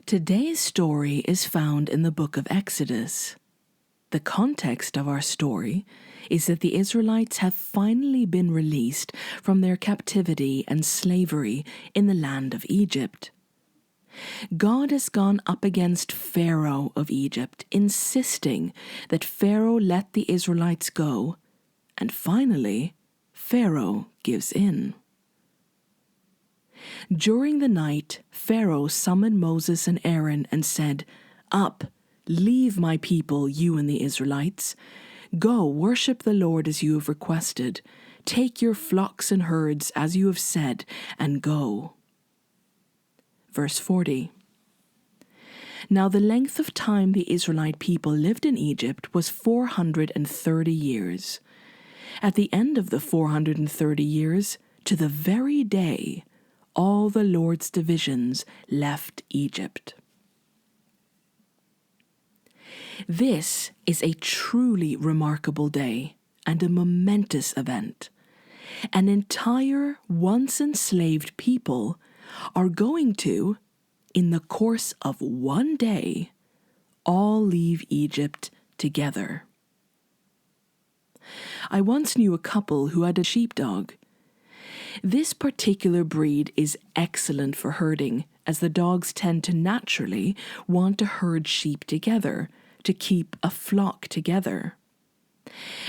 Today's story is found in the book of Exodus. The context of our story is that the Israelites have finally been released from their captivity and slavery in the land of Egypt. God has gone up against Pharaoh of Egypt, insisting that Pharaoh let the Israelites go, and finally, Pharaoh gives in. During the night, Pharaoh summoned Moses and Aaron and said, "Up, leave my people, you and the Israelites. Go, worship the Lord as you have requested. Take your flocks and herds as you have said, and go." Verse 40. Now the length of time the Israelite people lived in Egypt was 430 years. At the end of the 430 years, to the very day, all the Lord's divisions left Egypt. This is a truly remarkable day and a momentous event. An entire once enslaved people are going to, in the course of one day, all leave Egypt together. I once knew a couple who had a sheepdog. This particular breed is excellent for herding, as the dogs tend to naturally want to herd sheep together, to keep a flock together.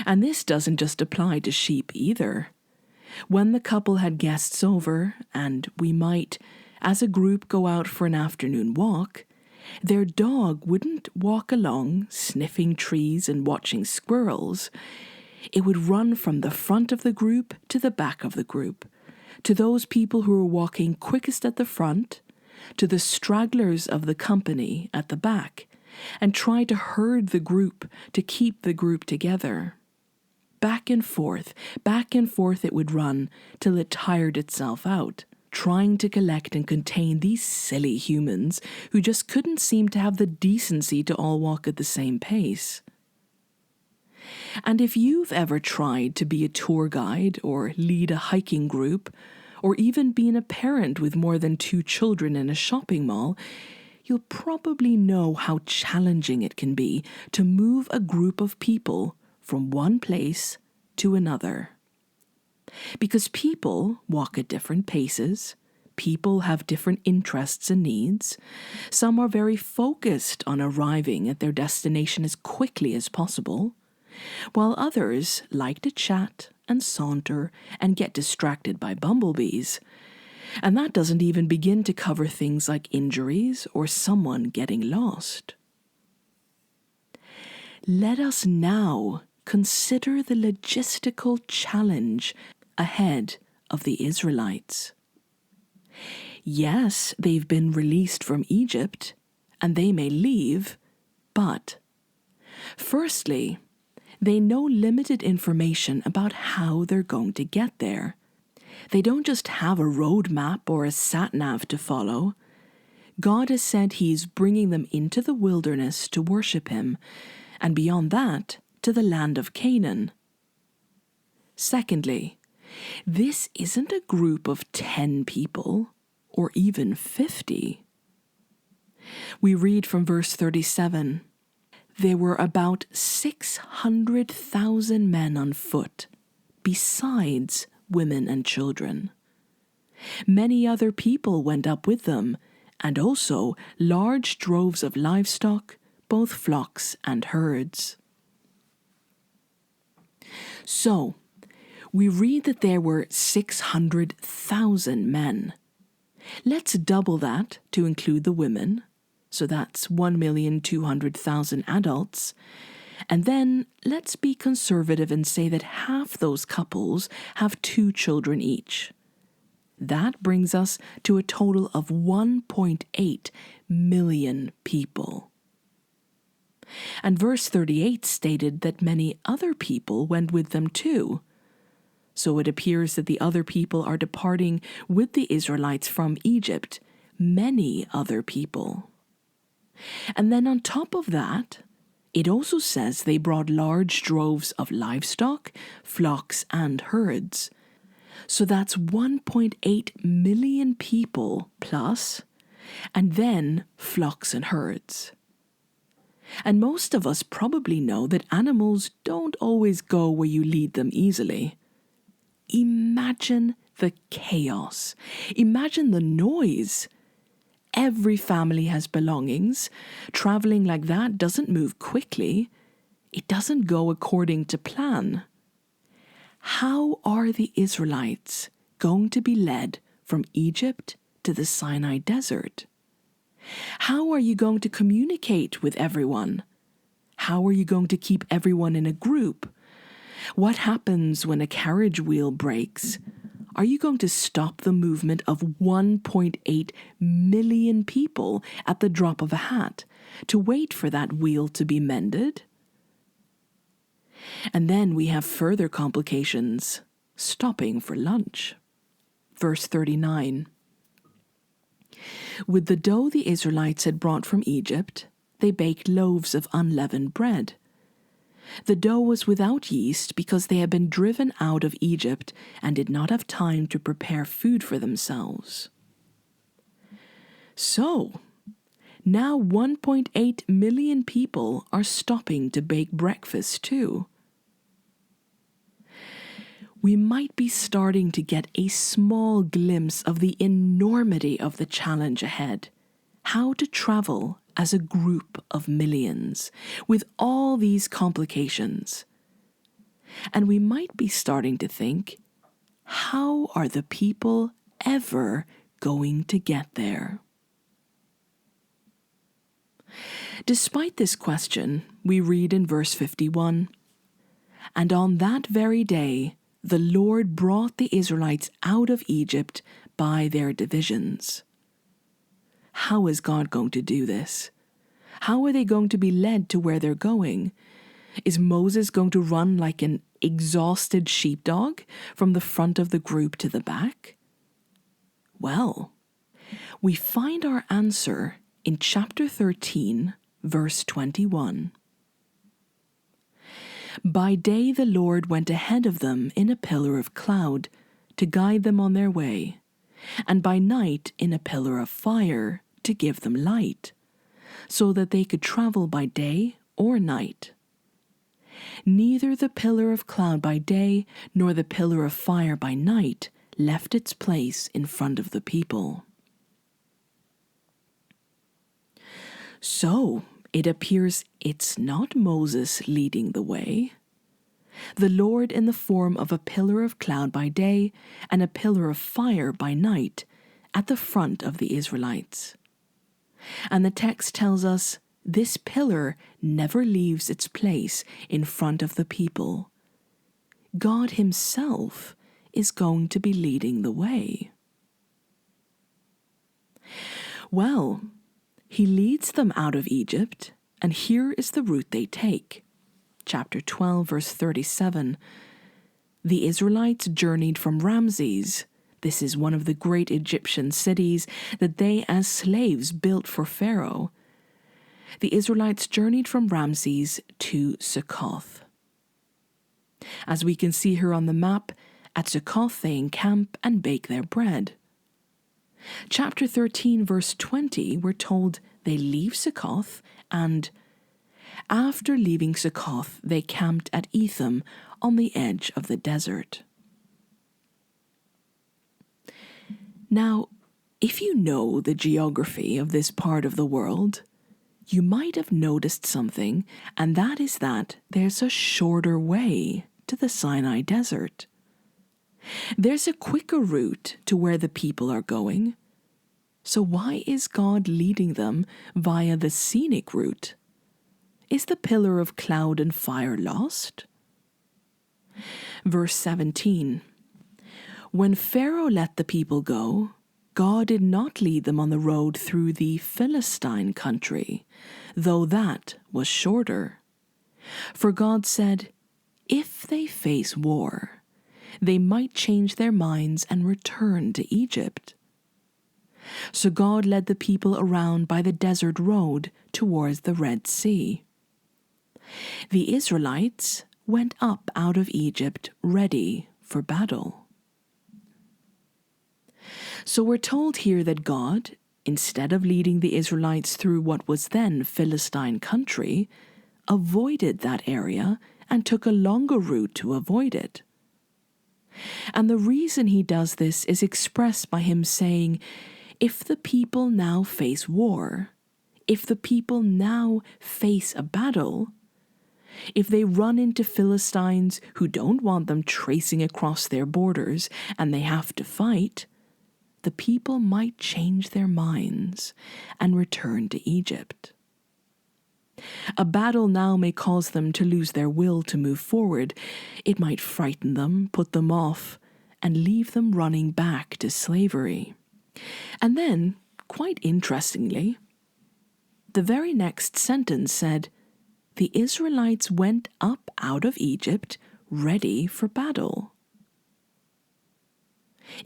And this doesn't just apply to sheep either. When the couple had guests over, and we might, as a group, go out for an afternoon walk, their dog wouldn't walk along, sniffing trees and watching squirrels. It would run from the front of the group to the back of the group, to those people who were walking quickest at the front, to the stragglers of the company at the back, and try to herd the group to keep the group together. Back and forth it would run till it tired itself out, trying to collect and contain these silly humans who just couldn't seem to have the decency to all walk at the same pace. And if you've ever tried to be a tour guide or lead a hiking group, or even been a parent with more than 2 children in a shopping mall, you'll probably know how challenging it can be to move a group of people from one place to another. Because people walk at different paces, people have different interests and needs. Some are very focused on arriving at their destination as quickly as possible, while others like to chat and saunter and get distracted by bumblebees. And that doesn't even begin to cover things like injuries or someone getting lost. Let us now consider the logistical challenge ahead of the Israelites. Yes, they've been released from Egypt, and they may leave, but firstly, they know limited information about how they're going to get there. They don't just have a road map or a sat-nav to follow. God has said He's bringing them into the wilderness to worship Him, and beyond that, to the land of Canaan. Secondly, this isn't a group of 10 people, or even 50. We read from verse 37, "There were about 600,000 men on foot, besides women and children. Many other people went up with them, and also large droves of livestock, both flocks and herds." So, we read that there were 600,000 men. Let's double that to include the women, so that's 1,200,000 adults. And then let's be conservative and say that half those couples have 2 children each. That brings us to a total of 1.8 million people. And verse 38 stated that many other people went with them too. So it appears that the other people are departing with the Israelites from Egypt, many other people. And then on top of that, it also says they brought large droves of livestock, flocks, and herds. So that's 1.8 million people plus and then flocks and herds. And most of us probably know that animals don't always go where you lead them easily. Imagine the chaos. Imagine the noise. Every family has belongings. Traveling like that doesn't move quickly. It doesn't go according to plan. How are the Israelites going to be led from Egypt to the Sinai desert? How are you going to communicate with everyone? How are you going to keep everyone in a group? What happens when a carriage wheel breaks? Are you going to stop the movement of 1.8 million people at the drop of a hat to wait for that wheel to be mended? And then we have further complications, stopping for lunch. Verse 39. With the dough the Israelites had brought from Egypt, they baked loaves of unleavened bread. The dough was without yeast because they had been driven out of Egypt and did not have time to prepare food for themselves. So, now 1.8 million people are stopping to bake breakfast too. We might be starting to get a small glimpse of the enormity of the challenge ahead. How to travel as a group of millions with all these complications. And we might be starting to think, how are the people ever going to get there? Despite this question, we read in verse 51, "And on that very day, the Lord brought the Israelites out of Egypt by their divisions." How is God going to do this? How are they going to be led to where they're going? Is Moses going to run like an exhausted sheepdog from the front of the group to the back? Well, we find our answer in chapter 13, verse 21. By day the Lord went ahead of them in a pillar of cloud to guide them on their way, and by night in a pillar of fire to give them light, so that they could travel by day or night. Neither the pillar of cloud by day nor the pillar of fire by night left its place in front of the people. So, it appears it's not Moses leading the way. The Lord in the form of a pillar of cloud by day and a pillar of fire by night at the front of the Israelites. And the text tells us this pillar never leaves its place in front of the people. God Himself is going to be leading the way. Well, He leads them out of Egypt, and here is the route they take. Chapter 12, verse 37. The Israelites journeyed from Ramses. This is one of the great Egyptian cities that they as slaves built for Pharaoh. The Israelites journeyed from Ramses to Succoth. As we can see here on the map, at Succoth they encamp and bake their bread. Chapter 13, verse 20, we're told they leave Succoth, and after leaving Succoth, they camped at Etham on the edge of the desert. Now, if you know the geography of this part of the world, you might have noticed something, and that is that there's a shorter way to the Sinai desert. There's a quicker route to where the people are going. So why is God leading them via the scenic route? Is the pillar of cloud and fire lost? Verse 17. When Pharaoh let the people go, God did not lead them on the road through the Philistine country, though that was shorter. For God said, if they face war, they might change their minds and return to Egypt. So God led the people around by the desert road towards the Red Sea. The Israelites went up out of Egypt ready for battle. So we're told here that God, instead of leading the Israelites through what was then Philistine country, avoided that area and took a longer route to avoid it. And the reason he does this is expressed by him saying, if the people now face war, if the people now face a battle, if they run into Philistines who don't want them tracing across their borders and they have to fight, the people might change their minds and return to Egypt. A battle now may cause them to lose their will to move forward. It might frighten them, put them off, and leave them running back to slavery. And then, quite interestingly, the very next sentence said, the Israelites went up out of Egypt ready for battle.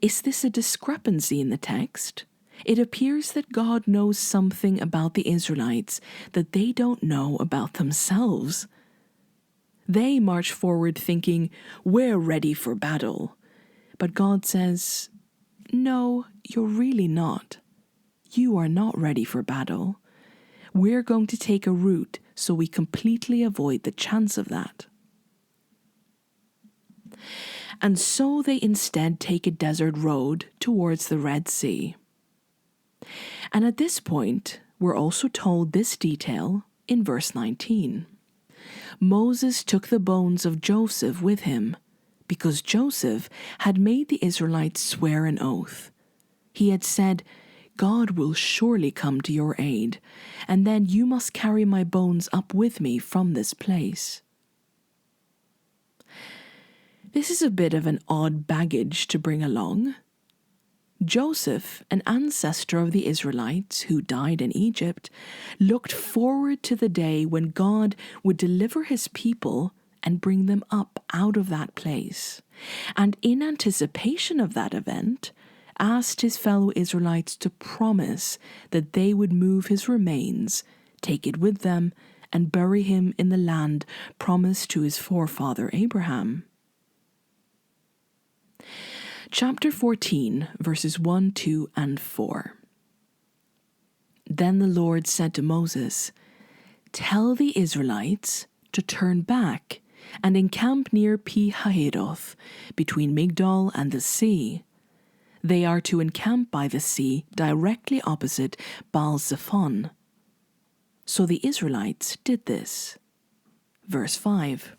Is this a discrepancy in the text? It appears that God knows something about the Israelites that they don't know about themselves. They march forward thinking, we're ready for battle. But God says, no, you're really not. You are not ready for battle. We're going to take a route so we completely avoid the chance of that. And so they instead take a desert road towards the Red Sea. And at this point, we're also told this detail in verse 19. Moses took the bones of Joseph with him, because Joseph had made the Israelites swear an oath. He had said, God will surely come to your aid, and then you must carry my bones up with me from this place. This is a bit of an odd baggage to bring along. Joseph, an ancestor of the Israelites who died in Egypt, looked forward to the day when God would deliver his people and bring them up out of that place, and in anticipation of that event, asked his fellow Israelites to promise that they would move his remains, take it with them, and bury him in the land promised to his forefather Abraham. Chapter 14, verses 1, 2, and 4. Then the Lord said to Moses, tell the Israelites to turn back and encamp near Pi-hahiroth, between Migdol and the sea. They are to encamp by the sea directly opposite Baal-zephon. So the Israelites did this. Verse 5.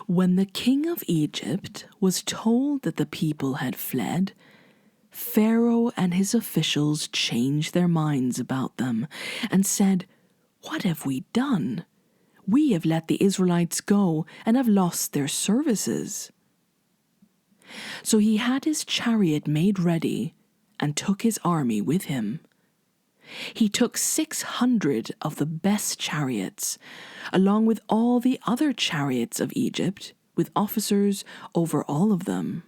When the king of Egypt was told that the people had fled, Pharaoh and his officials changed their minds about them and said, what have we done? We have let the Israelites go and have lost their services. So he had his chariot made ready and took his army with him. He took 600 of the best chariots, along with all the other chariots of Egypt, with officers over all of them.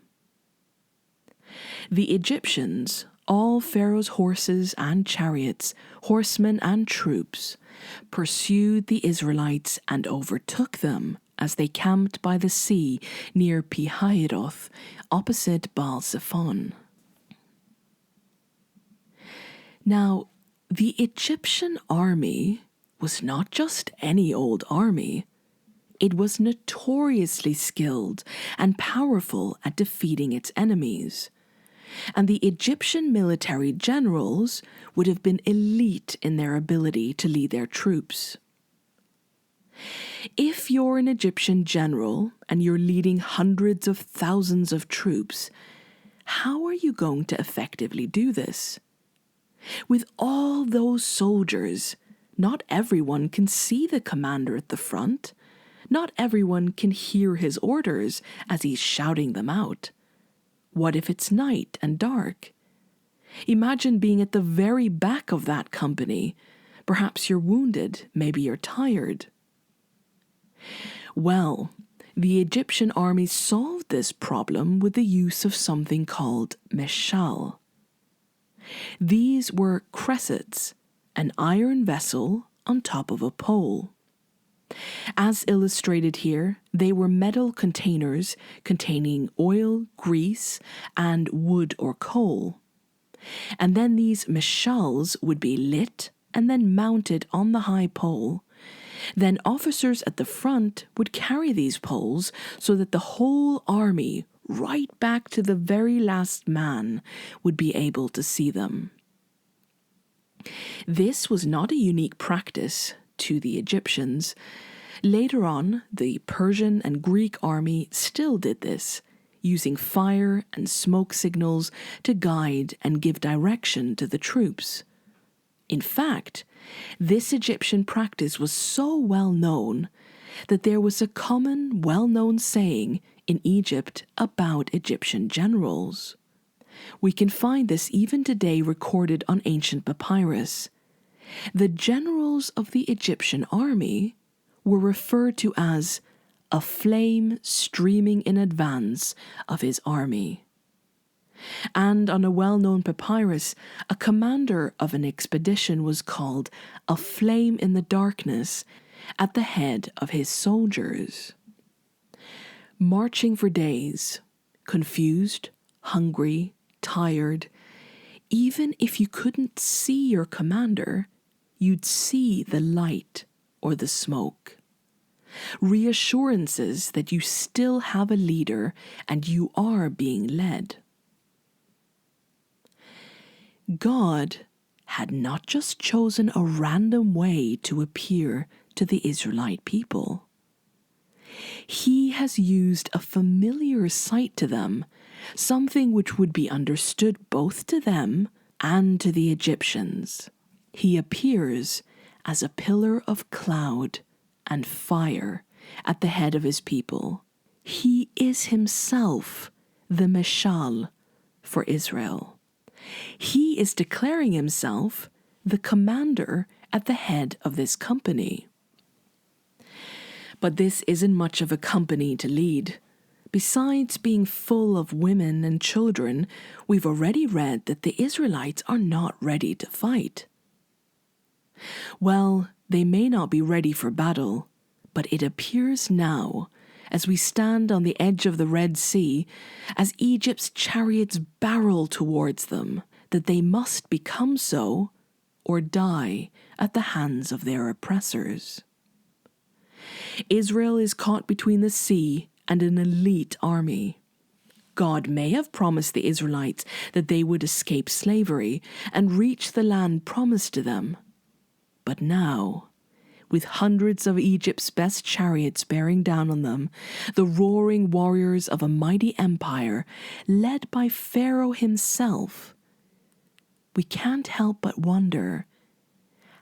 The Egyptians, all Pharaoh's horses and chariots, horsemen and troops, pursued the Israelites and overtook them as they camped by the sea near Pi-hahiroth, opposite Baal-zephon. Now, the Egyptian army was not just any old army. It was notoriously skilled and powerful at defeating its enemies. And the Egyptian military generals would have been elite in their ability to lead their troops. If you're an Egyptian general and you're leading hundreds of thousands of troops, how are you going to effectively do this? With all those soldiers, not everyone can see the commander at the front. Not everyone can hear his orders as he's shouting them out. What if it's night and dark? Imagine being at the very back of that company. Perhaps you're wounded, maybe you're tired. Well, the Egyptian army solved this problem with the use of something called meshal. These were cressets, an iron vessel on top of a pole. As illustrated here, they were metal containers containing oil, grease, and wood or coal. And then these mishals would be lit and then mounted on the high pole. Then officers at the front would carry these poles so that the whole army, right back to the very last man, would be able to see them. This was not a unique practice to the Egyptians. Later on, the Persian and Greek army still did this, using fire and smoke signals to guide and give direction to the troops. In fact, this Egyptian practice was so well known that there was a common, well-known saying in Egypt about Egyptian generals. We can find this even today recorded on ancient papyrus. The generals of the Egyptian army were referred to as a flame streaming in advance of his army. And on a well-known papyrus, a commander of an expedition was called a flame in the darkness at the head of his soldiers. Marching for days, confused, hungry, tired, even if you couldn't see your commander, you'd see the light or the smoke. Reassurances that you still have a leader and you are being led. God had not just chosen a random way to appear to the Israelite people. He has used a familiar sight to them, something which would be understood both to them and to the Egyptians. He appears as a pillar of cloud and fire at the head of his people. He is himself the Mishal for Israel. He is declaring himself the commander at the head of this company. But this isn't much of a company to lead. Besides being full of women and children, we've already read that the Israelites are not ready to fight. Well, they may not be ready for battle, but it appears now, as we stand on the edge of the Red Sea, as Egypt's chariots barrel towards them, that they must become so or die at the hands of their oppressors. Israel is caught between the sea and an elite army. God may have promised the Israelites that they would escape slavery and reach the land promised to them. But now, with hundreds of Egypt's best chariots bearing down on them, the roaring warriors of a mighty empire, led by Pharaoh himself, we can't help but wonder,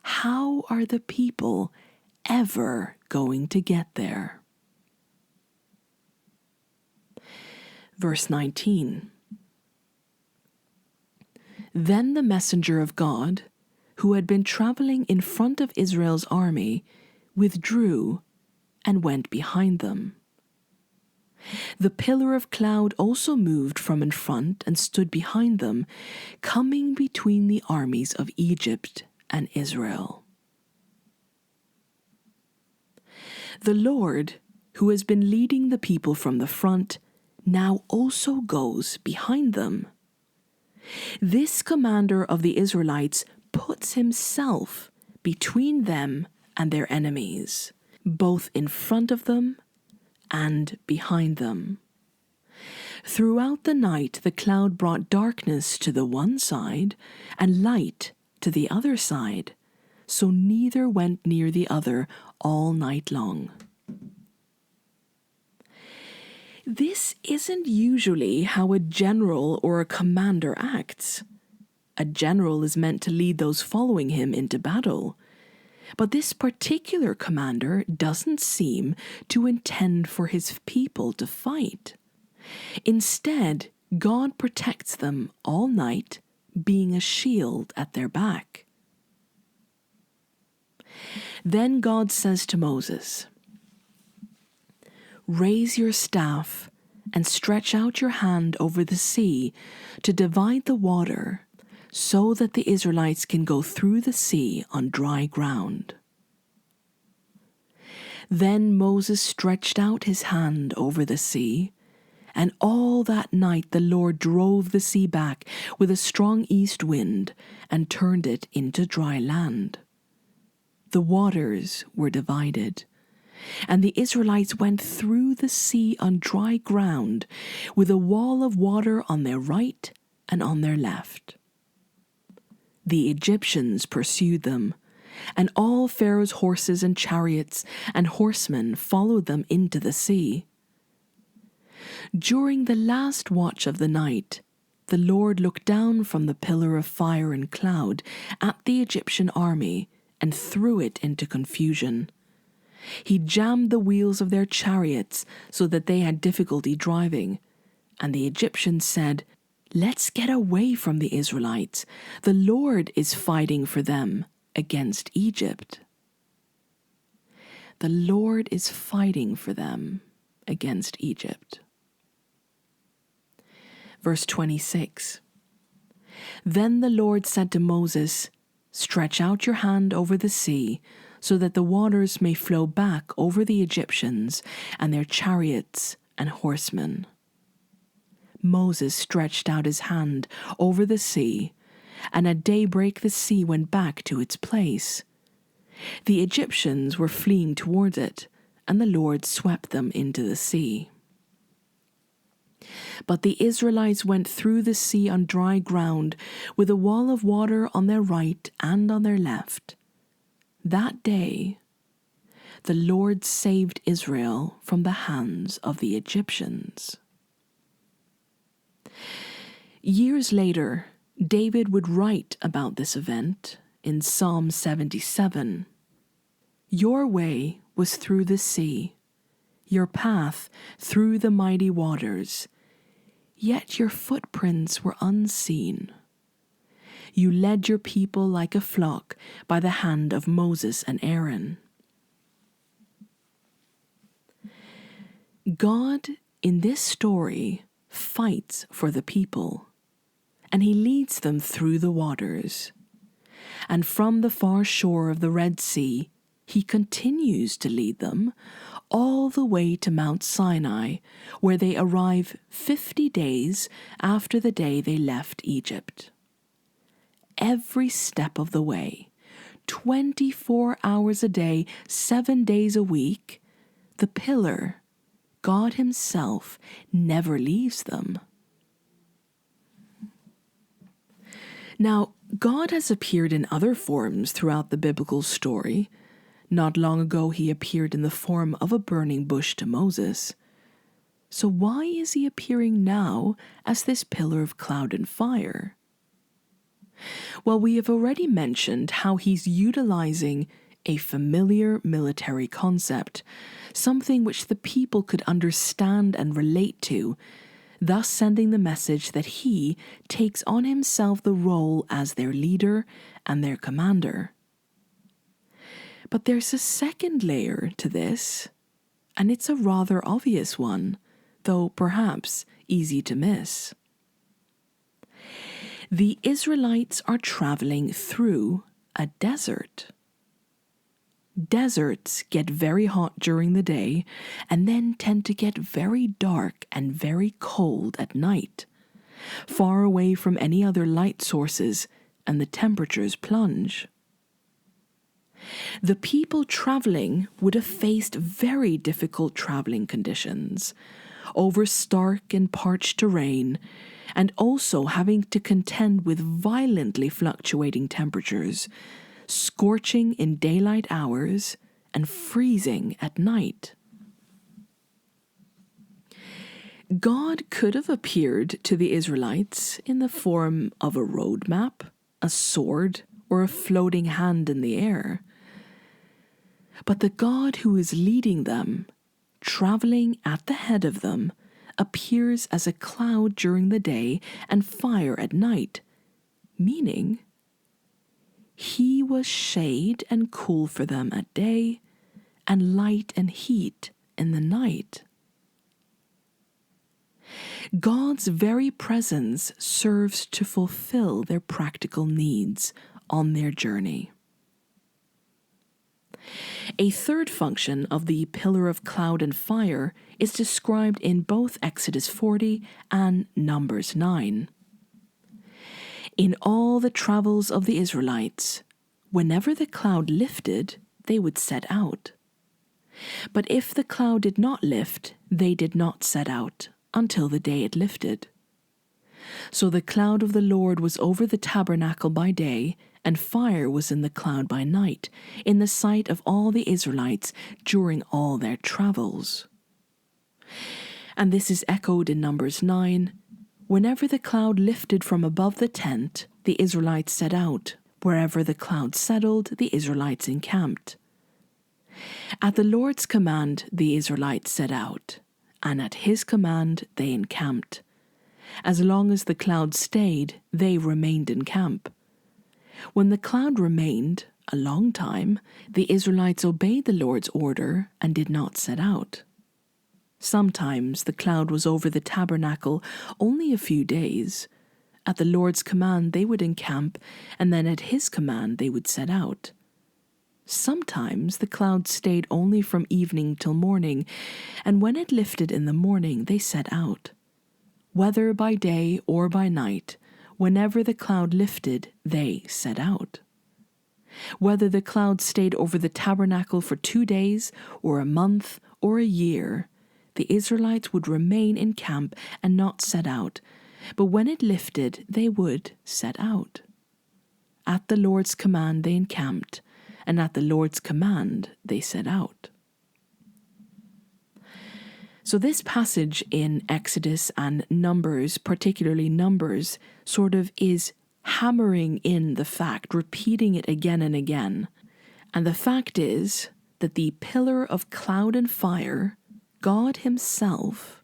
how are the people ever going to get there? Verse 19. Then the messenger of God, who had been traveling in front of Israel's army, withdrew and went behind them. The pillar of cloud also moved from in front and stood behind them, coming between the armies of Egypt and Israel. The Lord, who has been leading the people from the front, now also goes behind them. This commander of the Israelites puts himself between them and their enemies, both in front of them and behind them. Throughout the night, the cloud brought darkness to the one side and light to the other side, so neither went near the other all night long. This isn't usually how a general or a commander acts. A general is meant to lead those following him into battle. But this particular commander doesn't seem to intend for his people to fight. Instead, God protects them all night, being a shield at their back. Then God says to Moses, "Raise your staff and stretch out your hand over the sea to divide the water, so that the Israelites can go through the sea on dry ground." Then Moses stretched out his hand over the sea, And all that night the Lord drove the sea back with a strong east wind and turned it into dry land. The waters were divided, and the Israelites went through the sea on dry ground with a wall of water on their right and on their left. The Egyptians pursued them, and all Pharaoh's horses and chariots and horsemen followed them into the sea. During the last watch of the night, the Lord looked down from the pillar of fire and cloud at the Egyptian army and threw it into confusion. He jammed the wheels of their chariots so that they had difficulty driving, and the Egyptians said, "Let's get away from the Israelites. The Lord is fighting for them against Egypt." The Lord is fighting for them against Egypt. Verse 26. Then the Lord said to Moses, "Stretch out your hand over the sea, so that the waters may flow back over the Egyptians and their chariots and horsemen." Moses stretched out his hand over the sea, and at daybreak the sea went back to its place. The Egyptians were fleeing towards it, and the Lord swept them into the sea. But the Israelites went through the sea on dry ground, with a wall of water on their right and on their left. That day, the Lord saved Israel from the hands of the Egyptians. Years later, David would write about this event in Psalm 77. "Your way was through the sea, your path through the mighty waters, yet your footprints were unseen. You led your people like a flock by the hand of Moses and Aaron." God, in this story, fights for the people, and he leads them through the waters. And from the far shore of the Red Sea, he continues to lead them all the way to Mount Sinai, where they arrive 50 days after the day they left Egypt. Every step of the way, 24 hours a day, 7 days a week, the pillar, God himself, never leaves them. Now, God has appeared in other forms throughout the biblical story. Not long ago, he appeared in the form of a burning bush to Moses. So why is he appearing now as this pillar of cloud and fire? Well, we have already mentioned how he's utilizing a familiar military concept, something which the people could understand and relate to, thus sending the message that he takes on himself the role as their leader and their commander. But there's a second layer to this, and it's a rather obvious one, though perhaps easy to miss. The Israelites are traveling through a desert. Deserts get very hot during the day and then tend to get very dark and very cold at night, far away from any other light sources, and the temperatures plunge. The people traveling would have faced very difficult traveling conditions, over stark and parched terrain, and also having to contend with violently fluctuating temperatures, scorching in daylight hours and freezing at night. God could have appeared to the Israelites in the form of a road map, a sword, or a floating hand in the air. But the God who is leading them, traveling at the head of them, appears as a cloud during the day and fire at night, meaning he was shade and cool for them at day, and light and heat in the night. God's very presence serves to fulfill their practical needs on their journey. A third function of the pillar of cloud and fire is described in both Exodus 40 and Numbers 9. In all the travels of the Israelites, whenever the cloud lifted, they would set out. But if the cloud did not lift, they did not set out until the day it lifted. So the cloud of the Lord was over the tabernacle by day, and fire was in the cloud by night, in the sight of all the Israelites during all their travels. And this is echoed in Numbers 9. Whenever the cloud lifted from above the tent, the Israelites set out. Wherever the cloud settled, the Israelites encamped. At the Lord's command, the Israelites set out, and at his command they encamped. As long as the cloud stayed, they remained in camp. When the cloud remained a long time, the Israelites obeyed the Lord's order and did not set out. Sometimes the cloud was over the tabernacle only a few days. At the Lord's command they would encamp, and then at his command they would set out. Sometimes the cloud stayed only from evening till morning, and when it lifted in the morning they set out. Whether by day or by night, whenever the cloud lifted, they set out. Whether the cloud stayed over the tabernacle for 2 days, or a month, or a year, the Israelites would remain in camp and not set out, but when it lifted, they would set out. At the Lord's command they encamped, and at the Lord's command they set out. So this passage in Exodus and Numbers, particularly Numbers, sort of is hammering in the fact, repeating it again and again. And the fact is that the pillar of cloud and fire, God himself,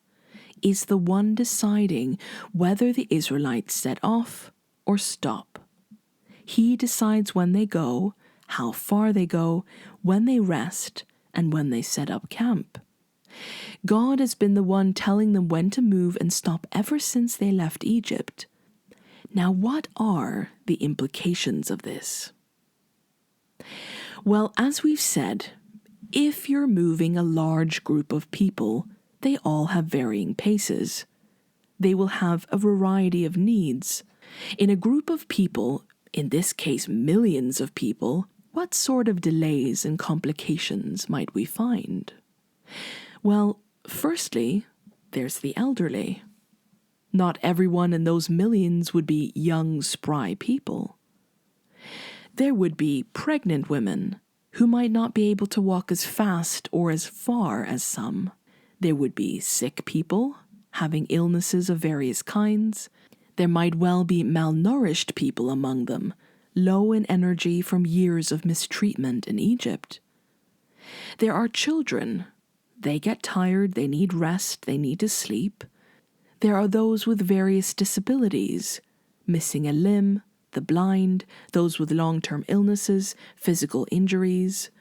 is the one deciding whether the Israelites set off or stop. He decides when they go, how far they go, when they rest, and when they set up camp. God has been the one telling them when to move and stop ever since they left Egypt. Now, what are the implications of this? Well, as we've said, if you're moving a large group of people, they all have varying paces. They will have a variety of needs. In a group of people, in this case millions of people, what sort of delays and complications might we find? Well, firstly, there's the elderly. Not everyone in those millions would be young, spry people. There would be pregnant women who might not be able to walk as fast or as far as some. There would be sick people having illnesses of various kinds. There might well be malnourished people among them, low in energy from years of mistreatment in Egypt. There are children. They get tired, they need rest, they need to sleep. There are those with various disabilities, missing a limb, the blind, those with long-term illnesses, physical injuries.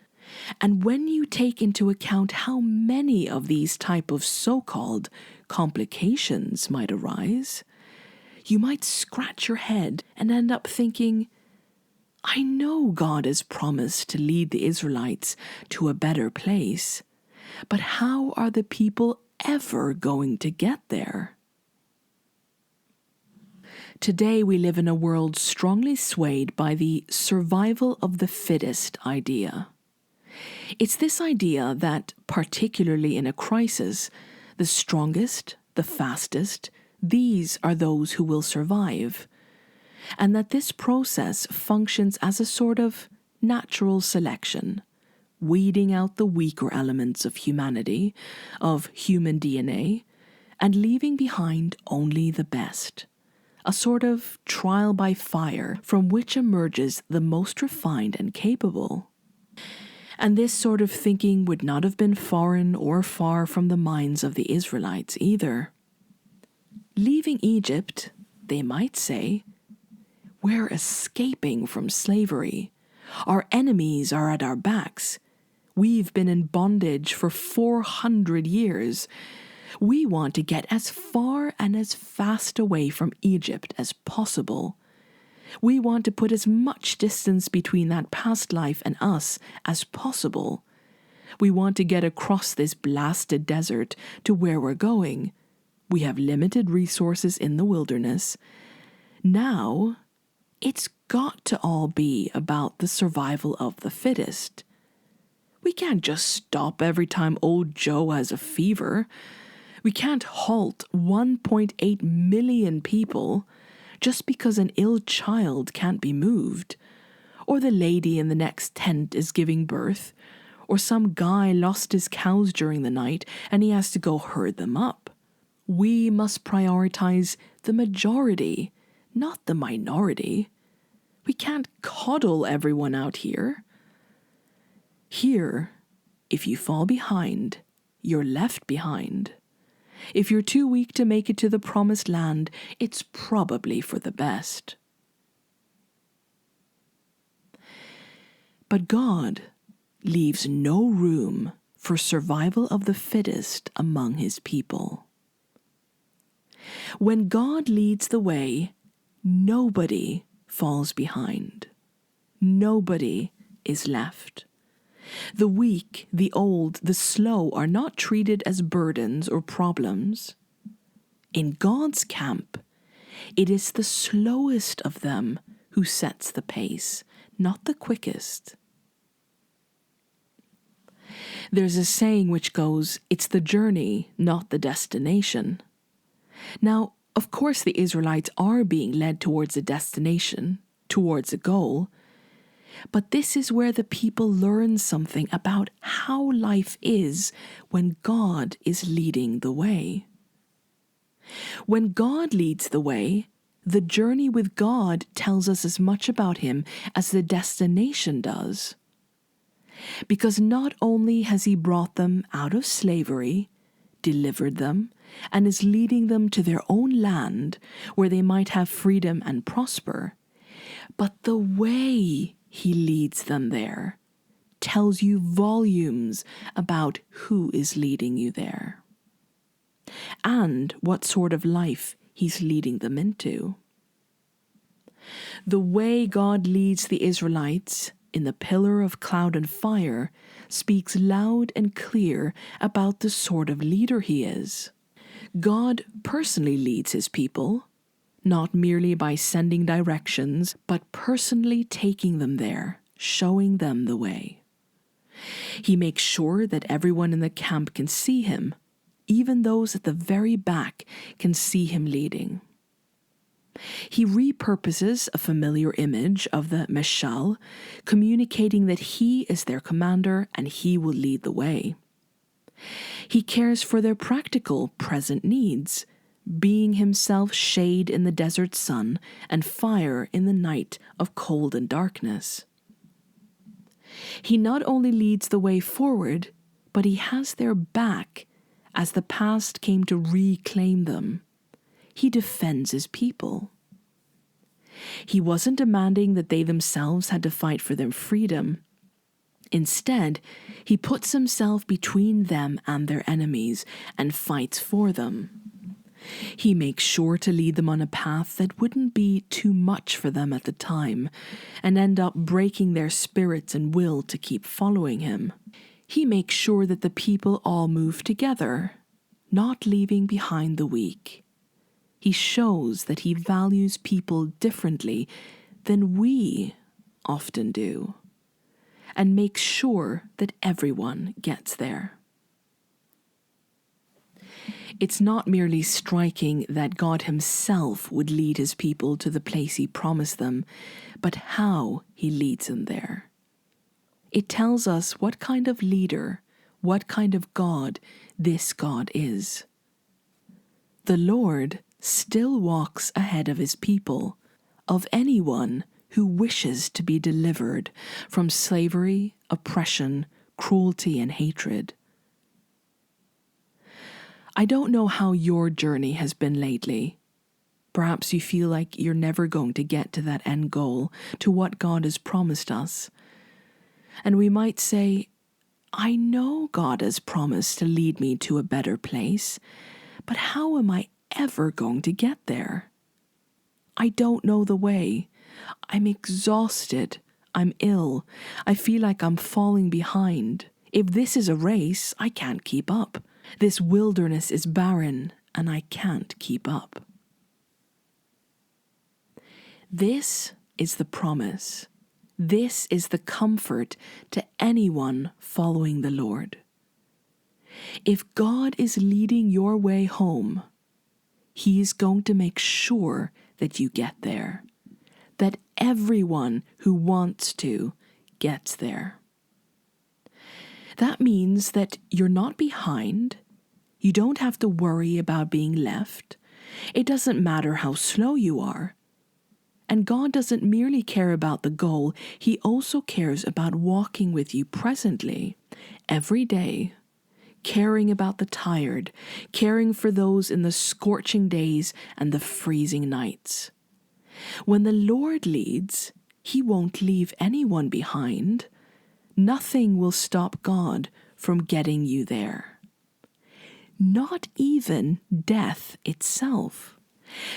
And when you take into account how many of these type of so-called complications might arise, you might scratch your head and end up thinking, I know God has promised to lead the Israelites to a better place, but how are the people ever going to get there? Today we live in a world strongly swayed by the survival of the fittest idea. It's this idea that, particularly in a crisis, the strongest, the fastest, these are those who will survive, and that this process functions as a sort of natural selection, weeding out the weaker elements of humanity, of human DNA, and leaving behind only the best. A sort of trial by fire from which emerges the most refined and capable. And this sort of thinking would not have been foreign or far from the minds of the Israelites either. Leaving Egypt, they might say, we're escaping from slavery. Our enemies are at our backs. We've been in bondage for 400 years. We want to get as far and as fast away from Egypt as possible. We want to put as much distance between that past life and us as possible. We want to get across this blasted desert to where we're going. We have limited resources in the wilderness. Now, it's got to all be about the survival of the fittest. We can't just stop every time old Joe has a fever. We can't halt 1.8 million people just because an ill child can't be moved, or the lady in the next tent is giving birth, or some guy lost his cows during the night and he has to go herd them up. We must prioritize the majority, not the minority. We can't coddle everyone out here. Here, if you fall behind, you're left behind. If you're too weak to make it to the promised land, it's probably for the best. But God leaves no room for survival of the fittest among his people. When God leads the way, nobody falls behind. Nobody is left. The weak, the old, the slow are not treated as burdens or problems. In God's camp, it is the slowest of them who sets the pace, not the quickest. There's a saying which goes, "It's the journey, not the destination." Now, of course, the Israelites are being led towards a destination, towards a goal. But this is where the people learn something about how life is when God is leading the way. When God leads the way, the journey with God tells us as much about him as the destination does. Because not only has he brought them out of slavery, delivered them, and is leading them to their own land where they might have freedom and prosper, but the way he leads them there tells you volumes about who is leading you there and what sort of life he's leading them into. The way God leads the Israelites in the pillar of cloud and fire speaks loud and clear about the sort of leader he is. God personally leads his people, not merely by sending directions, but personally taking them there, showing them the way. He makes sure that everyone in the camp can see him, even those at the very back can see him leading. He repurposes a familiar image of the Meshal, communicating that he is their commander and he will lead the way. He cares for their practical, present needs, being himself shade in the desert sun and fire in the night of cold and darkness. He not only leads the way forward, but he has their back as the past came to reclaim them. He defends his people. He wasn't demanding that they themselves had to fight for their freedom. Instead, he puts himself between them and their enemies and fights for them. He makes sure to lead them on a path that wouldn't be too much for them at the time and end up breaking their spirits and will to keep following him. He makes sure that the people all move together, not leaving behind the weak. He shows that he values people differently than we often do, and makes sure that everyone gets there. It's not merely striking that God himself would lead his people to the place he promised them, but how he leads them there. It tells us what kind of leader, what kind of God this God is. The Lord still walks ahead of his people, of anyone who wishes to be delivered from slavery, oppression, cruelty, and hatred. I don't know how your journey has been lately. Perhaps you feel like you're never going to get to that end goal, to what God has promised us. And we might say, I know God has promised to lead me to a better place, but how am I ever going to get there? I don't know the way. I'm exhausted. I'm ill. I feel like I'm falling behind. If this is a race, I can't keep up. This wilderness is barren, and I can't keep up. This is the promise. This is the comfort to anyone following the Lord. If God is leading your way home, He is going to make sure that you get there, that everyone who wants to gets there. That means that you're not behind. You don't have to worry about being left. It doesn't matter how slow you are. And God doesn't merely care about the goal, He also cares about walking with you presently, every day, caring about the tired, caring for those in the scorching days and the freezing nights. When the Lord leads, He won't leave anyone behind. Nothing will stop God from getting you there. Not even death itself.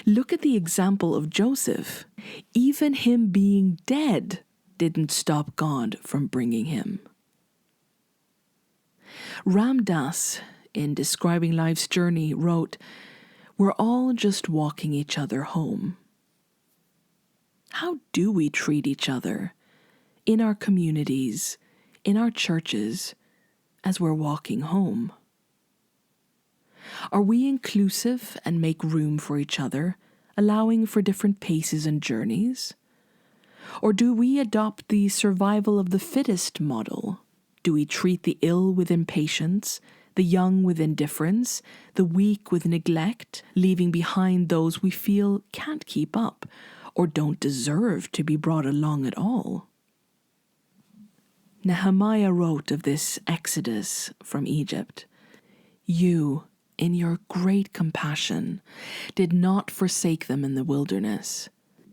Look at the example of Joseph. Even him being dead didn't stop God from bringing him. Ram Dass, in describing life's journey, wrote, "We're all just walking each other home." How do we treat each other in our communities, in our churches, as we're walking home? Are we inclusive and make room for each other, allowing for different paces and journeys? Or do we adopt the survival of the fittest model? Do we treat the ill with impatience, the young with indifference, the weak with neglect, leaving behind those we feel can't keep up or don't deserve to be brought along at all? Nehemiah wrote of this exodus from Egypt, "You, in your great compassion, did not forsake them in the wilderness.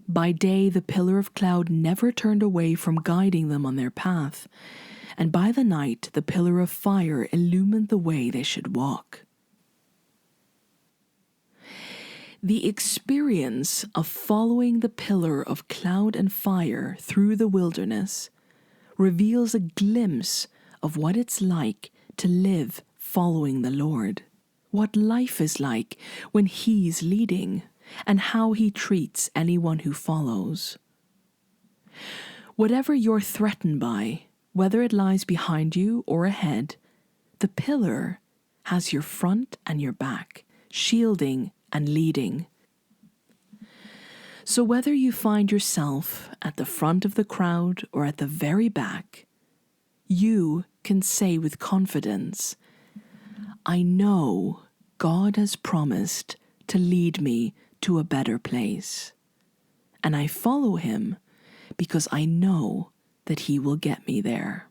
By day the pillar of cloud never turned away from guiding them on their path, and by the night the pillar of fire illumined the way they should walk." The experience of following the pillar of cloud and fire through the wilderness reveals a glimpse of what it's like to live following the Lord, what life is like when He's leading, and how He treats anyone who follows. Whatever you're threatened by, whether it lies behind you or ahead, the pillar has your front and your back, shielding and leading. So whether you find yourself at the front of the crowd or at the very back, you can say with confidence, "I know God has promised to lead me to a better place, and I follow Him because I know that He will get me there."